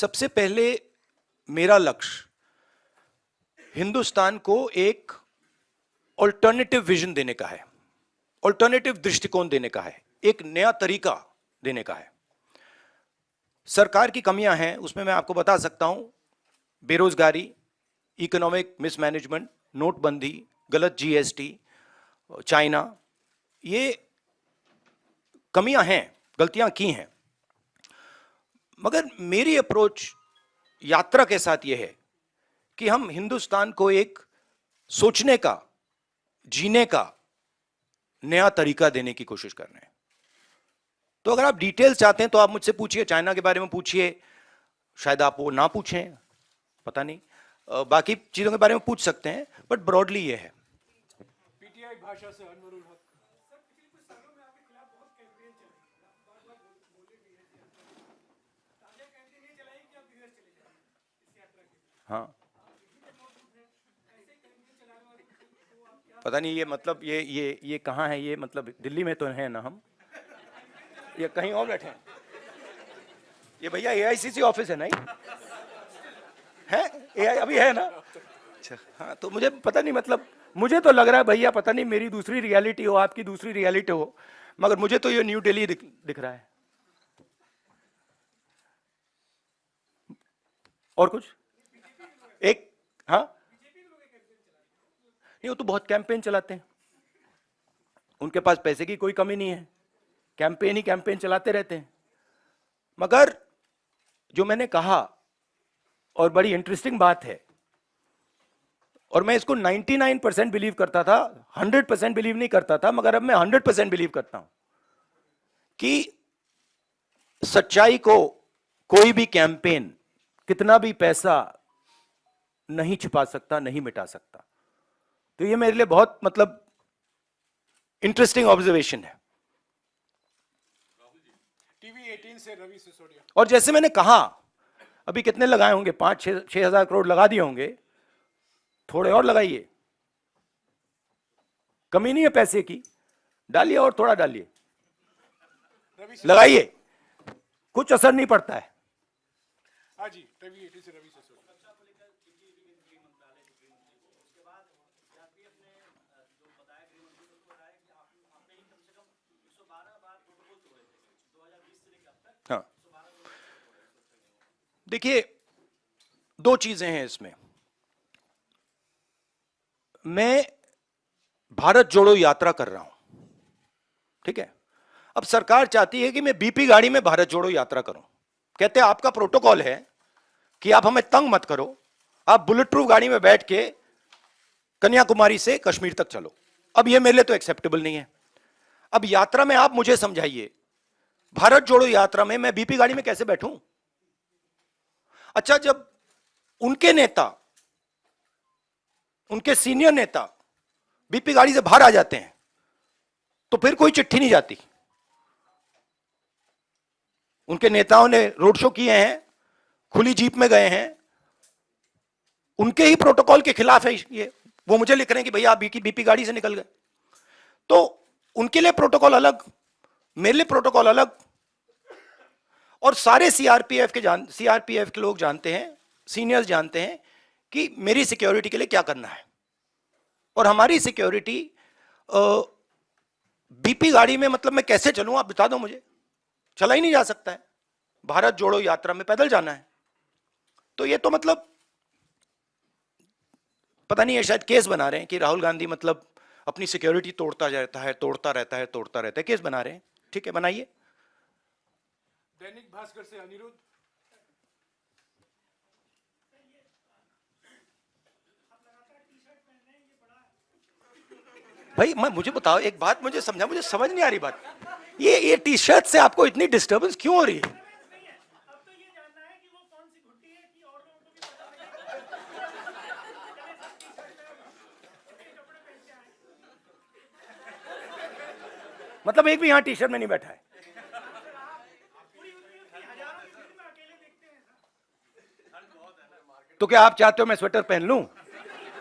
सबसे पहले मेरा लक्ष्य हिंदुस्तान को एक ऑल्टरनेटिव विजन देने का है, ऑल्टरनेटिव दृष्टिकोण देने का है, एक नया तरीका देने का है। सरकार की कमियां हैं, उसमें मैं आपको बता सकता हूं, बेरोजगारी, इकोनॉमिक मिसमैनेजमेंट, नोटबंदी, गलत जीएसटी, चाइना, ये कमियां हैं, गलतियां की हैं। मगर मेरी अप्रोच यात्रा के साथ यह है कि हम हिंदुस्तान को एक सोचने का, जीने का नया तरीका देने की कोशिश कर रहे हैं। तो अगर आप डिटेल्स चाहते हैं तो आप मुझसे पूछिए, चाइना के बारे में पूछिए, शायद आप वो ना पूछें, पता नहीं, बाकी चीजों के बारे में पूछ सकते हैं, बट ब्रॉडली ये है। पीटीआई भाषा से अनवरुण हक। हाँ, पता नहीं ये मतलब ये कहाँ है, ये मतलब दिल्ली में तो है ना, हम ये कहीं और बैठे हैं। ये भैया एआईसीसी ऑफिस है नहीं है? एआई अभी है ना? अच्छा, हाँ, तो मुझे पता नहीं, मतलब मुझे तो लग रहा है भैया, पता नहीं मेरी दूसरी रियलिटी हो, आपकी दूसरी रियलिटी हो, मगर मुझे तो ये न्यू दिल्ली दिख रहा है। और कुछ एक, हाँ, नहीं, वो तो बहुत कैंपेन चलाते हैं, उनके पास पैसे की कोई कमी नहीं है, कैंपेन ही कैंपेन चलाते रहते हैं। मगर जो मैंने कहा, और बड़ी इंटरेस्टिंग बात है, और मैं इसको 99% बिलीव करता था, 100% बिलीव नहीं करता था, मगर अब मैं 100% बिलीव करता हूं कि सच्चाई को कोई भी कैंपेन, कितना भी पैसा नहीं छिपा सकता, नहीं मिटा सकता। तो ये मेरे लिए बहुत मतलब इंटरेस्टिंग ऑब्जर्वेशन है। टीवी 18 से रवि सिसोदिया। और जैसे मैंने कहा, अभी कितने लगाए होंगे, 5-6 हजार करोड़ लगा दिए होंगे, थोड़े और लगाइए, कमी नहीं है पैसे की, डालिए और थोड़ा डालिए, लगाइए, कुछ असर नहीं पड़ता है। हाँ जी, टीवी 18 से रवि सिसोदिया। हाँ, देखिए, दो चीजें हैं इसमें। मैं भारत जोड़ो यात्रा कर रहा हूं, ठीक है? अब सरकार चाहती है कि मैं बीपी गाड़ी में भारत जोड़ो यात्रा करूं। कहते हैं आपका प्रोटोकॉल है कि आप हमें तंग मत करो, आप बुलेट प्रूफ गाड़ी में बैठ के कन्याकुमारी से कश्मीर तक चलो। अब यह मेरे लिए तो एक्सेप्टेबल नहीं है। अब यात्रा में आप मुझे समझाइए, भारत जोड़ो यात्रा में मैं बीपी गाड़ी में कैसे बैठूं? अच्छा, जब उनके नेता, उनके सीनियर नेता बीपी गाड़ी से बाहर आ जाते हैं, तो फिर कोई चिट्ठी नहीं जाती। उनके नेताओं ने रोड शो किए हैं, खुली जीप में गए हैं, उनके ही प्रोटोकॉल के खिलाफ है ये। वो मुझे लिख रहे हैं कि भैया आप बीपी गाड़ी से निकल गए। तो उनके लिए प्रोटोकॉल अलग, मेरे लिए प्रोटोकॉल अलग। और सारे सीआरपीएफ के लोग जानते हैं, सीनियर्स जानते हैं कि मेरी सिक्योरिटी के लिए क्या करना है। और हमारी सिक्योरिटी बीपी गाड़ी में, मतलब मैं कैसे चलूं, आप बता दो मुझे। चला ही नहीं जा सकता है, भारत जोड़ो यात्रा में पैदल जाना है। तो ये तो मतलब पता नहीं है, शायद केस बना रहे हैं कि राहुल गांधी मतलब अपनी सिक्योरिटी तोड़ता रहता है, केस बना रहे हैं। ठीक है, बनाइए। दैनिक भास्कर से अनिरुद्ध। भाई मुझे बताओ एक बात, मुझे समझा, मुझे समझ नहीं आ रही बात, ये टी शर्ट से आपको इतनी डिस्टर्बेंस क्यों हो रही है? मतलब एक भी यहां टी शर्ट में नहीं बैठा है? तो क्या आप चाहते हो मैं स्वेटर पहन लूं?